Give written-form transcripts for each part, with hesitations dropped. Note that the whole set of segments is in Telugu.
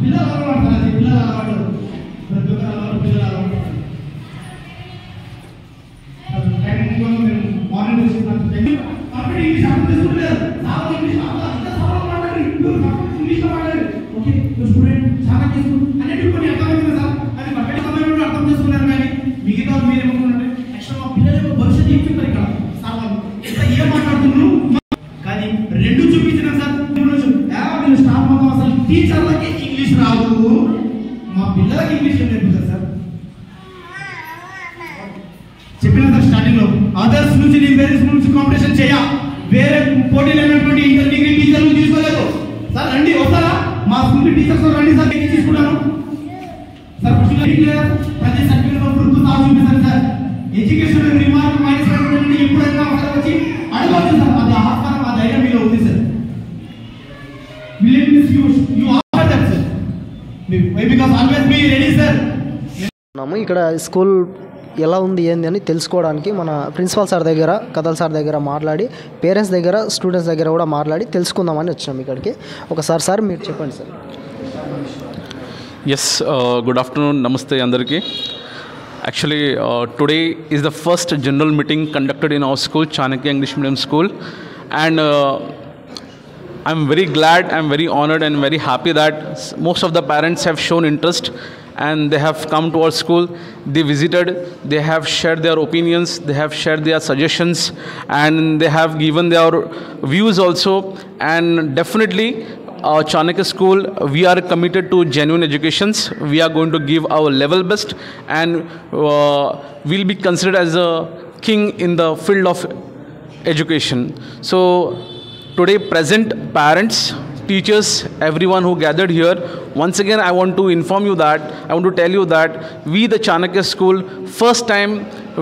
పిల్లలు అలవాటు పిల్లలు అలవాటు ప్రతి ఒక్కరు అలవాటు పిల్లలు అలవాటు మార్నింగ్ కాబట్టి ఇంగ్లీష్ అర్థం చేసుకుంటారు చాలా ఇంగ్లీష్ అంత సవాలు మాట్లాడారు ఇంగ్లీష్లో మాట్లాడారు ఓకే స్టూడెంట్ చాలా చేసుకుంటారు అన్నిటి కొన్ని అర్థమైంది సార్ అది పక్కన సమయంలో అర్థం చేసుకున్నారు కానీ మిగతా మీరు ఏమనుకున్నారు యాక్చువల్ మా పిల్లల యొక్క భవిష్యత్తు ఏం చెప్పారు ఇక్కడ సార్ వాళ్ళు ఎంత ఏం మాట్లాడుతున్నారు కానీ రెండు చూపించిన సార్ మీరు స్టాఫ్ మొత్తం అసలు టీచర్లకి ఇంగ్లీష్ రాదు మా పిల్లలకి ఇంగ్లీష్ ఏం నేర్పుతారు సార్ చెప్పిన సార్ స్టార్టింగ్ లో అదర్స్ నుంచి నేను వేరే స్కూల్ నుంచి కాంపిటీషన్ చేయ వేరే పోటీలు అయినటువంటి ఇంటర్ డిగ్రీ టీచర్లు తీసుకోలేదు సార్ రండి వస్తారా మా స్కూల్ టీచర్స్ రండి సార్ నేను తీసుకున్నాను సార్ ప్రతి సర్టిఫికేట్ గుర్తు సార్ చూపిస్తారు సార్ ఎడ్యుకేషన్ రిమార్క్ మైనస్ ఎప్పుడైనా ఒకసారి వచ్చి అడగవచ్చు సార్ అది ఆహ్వానం ఆ ధైర్యం మీలో ఉంది sir you offer that sir because always be ready sir ఇక్కడ స్కూల్ ఎలా ఉంది ఏంది అని తెలుసుకోవడానికి మన ప్రిన్సిపల్ సార్ దగ్గర కథల్ సార్ దగ్గర మాట్లాడి పేరెంట్స్ దగ్గర స్టూడెంట్స్ దగ్గర కూడా మాట్లాడి తెలుసుకుందామని వచ్చినాం ఇక్కడికి. ఒకసారి సార్ మీరు చెప్పండి సార్. ఎస్, గుడ్ ఆఫ్టర్నూన్, నమస్తే అందరికీ. Actually, today is the first general meeting conducted in our school, Chanakya English Medium School, and I'm very glad, I'm very honored and very happy that most of the parents have shown interest and they have come to our school. They visited, they have shared their opinions, they have shared their suggestions, and they have given their views also. And definitely Chanakya School, we are committed to genuine educations. We are going to give our level best, and we'll be considered as a king in the field of education. So today, present parents, teachers, everyone who gathered here, once again I want to inform you that, I want to tell you that we, the Chanakya School, first time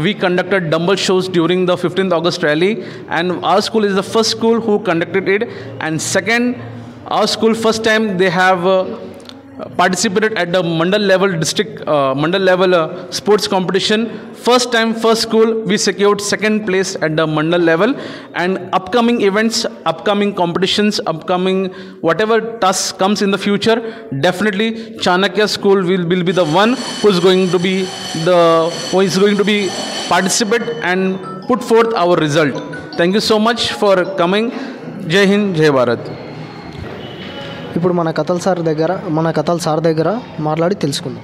we conducted dumbbell shows during the 15th August rally, and our school is the first school who conducted it. And second, our school first time they have participated at the Mandal level district Mandal level sports competition. First time, first school, we secured second place at the Mandal level. And upcoming events, upcoming competitions, upcoming whatever task comes in the future, definitely Chanakya School will be the one who is going to be participate and put forth our result. Thank you so much for coming. Jai Hind, Jai Bharat. ఇప్పుడు మన కథల్ సార్ దగ్గర మాట్లాడి తెలుసుకుందాం.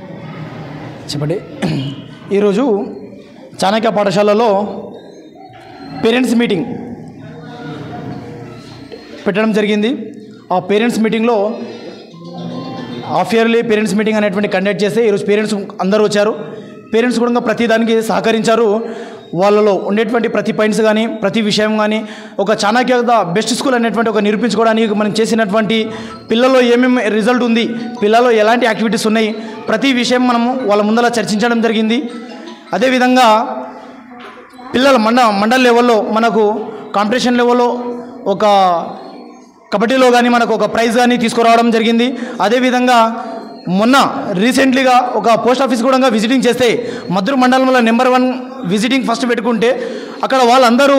చెప్పండి. ఈరోజు చాణక్య పాఠశాలలో పేరెంట్స్ మీటింగ్ పెట్టడం జరిగింది. ఆ పేరెంట్స్ మీటింగ్లో హాఫ్ ఇయర్లీ పేరెంట్స్ మీటింగ్ అనేటువంటి కండక్ట్ చేస్తే ఈరోజు పేరెంట్స్ అందరూ వచ్చారు. పేరెంట్స్ కూడా ప్రతి దానికి సహకరించారు. వాళ్ళలో ఉండేటువంటి ప్రతి పాయింట్స్ కానీ ప్రతి విషయం కానీ ఒక చాణక్య బెస్ట్ స్కూల్ అనేటువంటి ఒక నిరూపించుకోవడానికి మనం చేసినటువంటి పిల్లల్లో ఏమేమి రిజల్ట్ ఉంది, పిల్లల్లో ఎలాంటి యాక్టివిటీస్ ఉన్నాయి, ప్రతి విషయం మనము వాళ్ళ ముందర చర్చించడం జరిగింది. అదేవిధంగా పిల్లల మండల్ లెవెల్లో మనకు కాంపిటీషన్ లెవెల్లో ఒక కబడ్డీలో కానీ మనకు ఒక ప్రైజ్ కానీ తీసుకురావడం జరిగింది. అదేవిధంగా మొన్న రీసెంట్లీగా ఒక పోస్ట్ ఆఫీస్ కూడా విజిటింగ్ చేస్తే మద్దూరు మండలంలో నెంబర్ 1 విజిటింగ్ ఫస్ట్ పెట్టుకుంటే అక్కడ వాళ్ళందరూ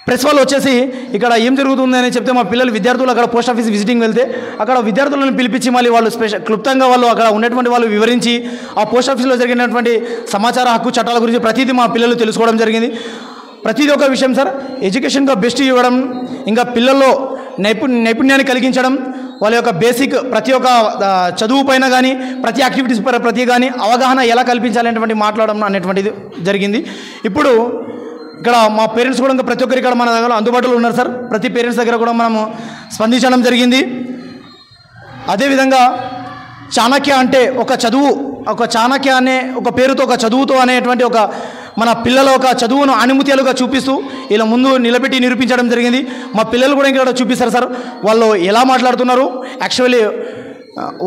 ప్రెస్ వాళ్ళు వచ్చేసి ఇక్కడ ఏం జరుగుతుంది అని చెప్తే మా విద్యార్థులు అక్కడ పోస్ట్ ఆఫీస్ విజిటింగ్ వెళ్తే అక్కడ విద్యార్థులను పిలిపించి మళ్ళీ వాళ్ళు క్లుప్తంగా వాళ్ళు అక్కడ ఉన్నటువంటి వాళ్ళు వివరించి ఆ పోస్ట్ ఆఫీస్లో జరిగినటువంటి సమాచార హక్కు చట్టాల గురించి ప్రతిదీ మా పిల్లలు తెలుసుకోవడం జరిగింది. ప్రతిదీ ఒక విషయం సార్, ఎడ్యుకేషన్గా బెస్ట్ ఇవ్వడం, ఇంకా పిల్లల్లో నైపుణ్యాన్ని కలిగించడం, వాళ్ళ యొక్క బేసిక్ ప్రతి ఒక్క చదువు పైన కానీ ప్రతి యాక్టివిటీస్ ప్రతి కానీ అవగాహన ఎలా కల్పించాలనేటువంటి మాట్లాడడం అనేటువంటిది జరిగింది. ఇప్పుడు ఇక్కడ మా పేరెంట్స్ కూడా ఇంకా ప్రతి ఒక్కరు ఇక్కడ మన దగ్గర అందుబాటులో ఉన్నారు సార్. ప్రతి పేరెంట్స్ దగ్గర కూడా మనము స్పందించడం జరిగింది. అదేవిధంగా చాణక్య అంటే ఒక చదువు, ఒక చాణక్య అనే ఒక పేరుతో ఒక చదువుతో అనేటువంటి ఒక మన పిల్లల ఒక చదువును ఆణిముత్యాలుగా చూపిస్తూ ఇలా ముందు నిలబెట్టి నిరూపించడం జరిగింది. మా పిల్లలు కూడా ఇక్కడ చూపిస్తారు సార్, వాళ్ళు ఎలా మాట్లాడుతున్నారు, యాక్చువల్లీ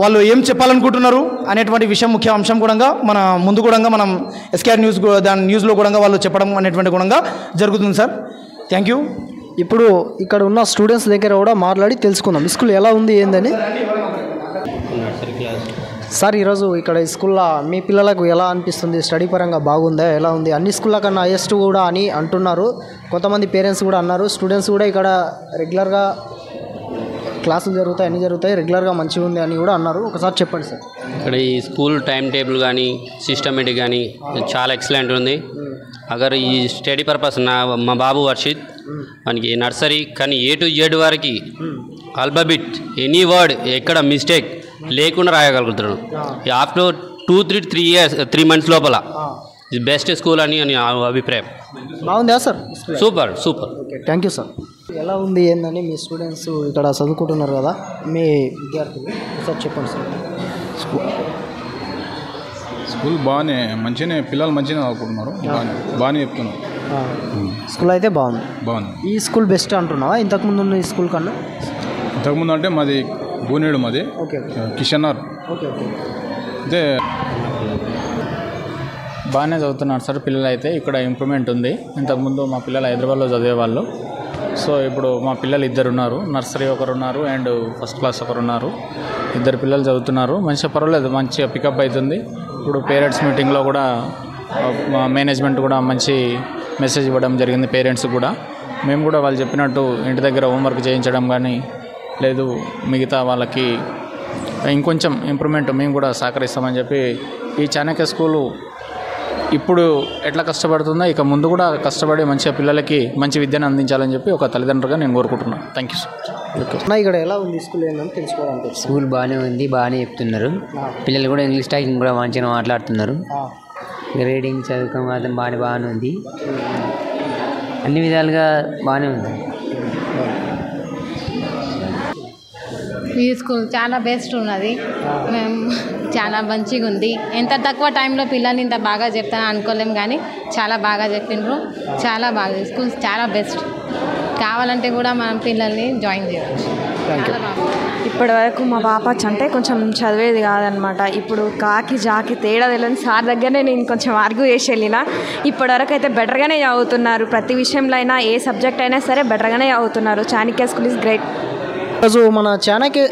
వాళ్ళు ఏం చెప్పాలనుకుంటున్నారు అనేటువంటి విషయం ముఖ్య అంశం కూడా మన ముందు కూడా మనం ఎస్కేఆర్ న్యూస్ దాని న్యూస్లో కూడా వాళ్ళు చెప్పడం అనేటువంటి కూడా జరుగుతుంది సార్. Thank you. ఇప్పుడు ఇక్కడ ఉన్న స్టూడెంట్స్ దగ్గర కూడా మాట్లాడి తెలుసుకుందాం స్కూల్ ఎలా ఉంది ఏందని. సార్, ఈరోజు ఇక్కడ ఈ స్కూల్లో మీ పిల్లలకు ఎలా అనిపిస్తుంది? స్టడీ పరంగా బాగుందా, ఎలా ఉంది? అన్ని స్కూళ్ళ కన్నా హైయెస్ట్ కూడా అని అంటున్నారు కొంతమంది పేరెంట్స్ కూడా అన్నారు. స్టూడెంట్స్ కూడా ఇక్కడ రెగ్యులర్గా క్లాసులు జరుగుతాయి, అన్నీ జరుగుతాయి, రెగ్యులర్గా మంచిగా ఉంది అని కూడా అన్నారు. ఒకసారి చెప్పండి సార్. ఇక్కడ ఈ స్కూల్ టైం టేబుల్ కానీ సిస్టమేటిక్ కానీ చాలా ఎక్సలెంట్ ఉంది. అగర్ ఈ స్టడీ పర్పస్ మా బాబు వర్షిత్ మనకి నర్సరీ కానీ A to Z వరకు ఆల్ఫాబెట్ ఎనీ వర్డ్ ఎక్కడ మిస్టేక్ లేకుండా రాయగలుగుతున్నాడు. ఆఫ్టర్ 3 months లోపల ఇది బెస్ట్ స్కూల్ అని అభిప్రాయం. బాగుందా sir? Super. Okay, thank you sir. ఎలా ఉంది ఏందని మీ స్టూడెంట్స్ ఇక్కడ చదువుకుంటున్నారు కదా, మీ విద్యార్థులు ఒకసారి చెప్పండి సార్. స్కూల్ బాగానే మంచిగానే పిల్లలు మంచిగానే చదువుకుంటున్నారు, బాగానే చెప్తున్నారు. స్కూల్ అయితే బాగుంది. ఈ స్కూల్ బెస్ట్ అంటున్నావా ఇంతకుముందు ఉన్న ఈ స్కూల్ కన్నా? ఇంతకుముందు అంటే మాది బూనేడు, మాది ఓకే కిషన్నర్. ఓకే అయితే బాగానే చదువుతున్నారు సార్ పిల్లలు. అయితే ఇక్కడ ఇంప్రూవ్మెంట్ ఉంది. ఇంతకుముందు మా పిల్లలు హైదరాబాద్లో చదివేవాళ్ళు. సో ఇప్పుడు మా పిల్లలు 2 ఉన్నారు. నర్సరీ ఒకరు ఉన్నారు అండ్ ఫస్ట్ క్లాస్ ఒకరు ఉన్నారు. 2 పిల్లలు చదువుతున్నారు. మంచిగా పర్వాలేదు, మంచిగా పికప్ అవుతుంది. ఇప్పుడు పేరెంట్స్ మీటింగ్లో కూడా మేనేజ్మెంట్ కూడా మంచి మెసేజ్ ఇవ్వడం జరిగింది పేరెంట్స్ కూడా. మేము కూడా వాళ్ళు చెప్పినట్టు ఇంటి దగ్గర హోంవర్క్ చేయించడం కానీ లేదు మిగతా వాళ్ళకి ఇంకొంచెం ఇంప్రూవ్మెంట్ మేము కూడా సహకరిస్తామని చెప్పి ఈ చాణక్య స్కూలు ఇప్పుడు ఎట్లా కష్టపడుతుందో ఇక ముందు కూడా కష్టపడి మంచిగా పిల్లలకి మంచి విద్యను అందించాలని చెప్పి ఒక తల్లిదండ్రులుగా నేను కోరుకుంటున్నాను. Thank you sir. ఇక్కడ ఎలా ఉంది స్కూల్ ఏంటని తెలుసుకోవడానికి. స్కూల్ బాగానే ఉంది, బాగానే చెప్తున్నారు. పిల్లలు కూడా ఇంగ్లీష్ టైపింగ్ కూడా మంచిగా మాట్లాడుతున్నారు. రీడింగ్ చదువుకోవడం మాత్రం బాగానే ఉంది. అన్ని విధాలుగా బాగానే ఉంది. ఈ స్కూల్ చాలా బెస్ట్ ఉన్నది. మేము చాలా మంచిగా ఉంది. ఎంత తక్కువ టైంలో పిల్లల్ని ఇంత బాగా చెప్తాను అనుకోలేము, కానీ చాలా బాగా చెప్పిండ్రు. చాలా బాగా స్కూల్ చాలా బెస్ట్. కావాలంటే కూడా మనం పిల్లల్ని జాయిన్ చేయవచ్చు. చాలా బాగుంది. ఇప్పటి వరకు మా పాప అంటే కొంచెం చదివేది కాదనమాట. ఇప్పుడు కాకి జాకి తేడా తెలియని సార్ దగ్గరనే నేను కొంచెం ఆర్గ్యూ చేసి వెళ్ళిన. ఇప్పటివరకు అయితే బెటర్గానే చదువుతున్నారు. ప్రతి విషయంలో అయినా ఏ సబ్జెక్ట్ అయినా సరే బెటర్గానే చదువుతున్నారు. Chanakya school is great. ఈరోజు మన చాణక్య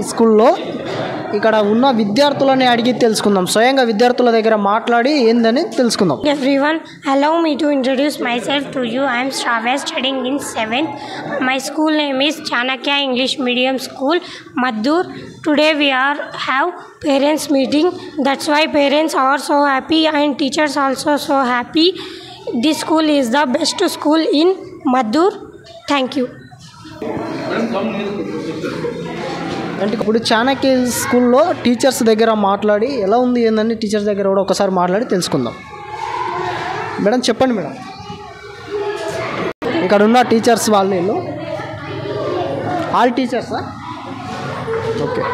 స్కూల్లో ఇక్కడ ఉన్న విద్యార్థులని అడిగి తెలుసుకుందాం. స్వయంగా విద్యార్థుల దగ్గర మాట్లాడి ఏందని తెలుసుకుందాం. Everyone, allow me to introduce myself to you. I am Shravya, studying in 7th. My school name is Chanakya English Medium School, Maddur. Today we have parents meeting. That's why parents are so happy and teachers also so happy. This school is the best school in Maddur. Thank you. అంటే ఇప్పుడు చాణక్య స్కూల్లో టీచర్స్ దగ్గర మాట్లాడి ఎలా ఉంది ఏందని టీచర్స్ దగ్గర కూడా ఒకసారి మాట్లాడి తెలుసుకుందాం. మేడం చెప్పండి మేడం, ఇక్కడ ఉన్న టీచర్స్ వాళ్ళు ఆల్ టీచర్సా? ఓకే.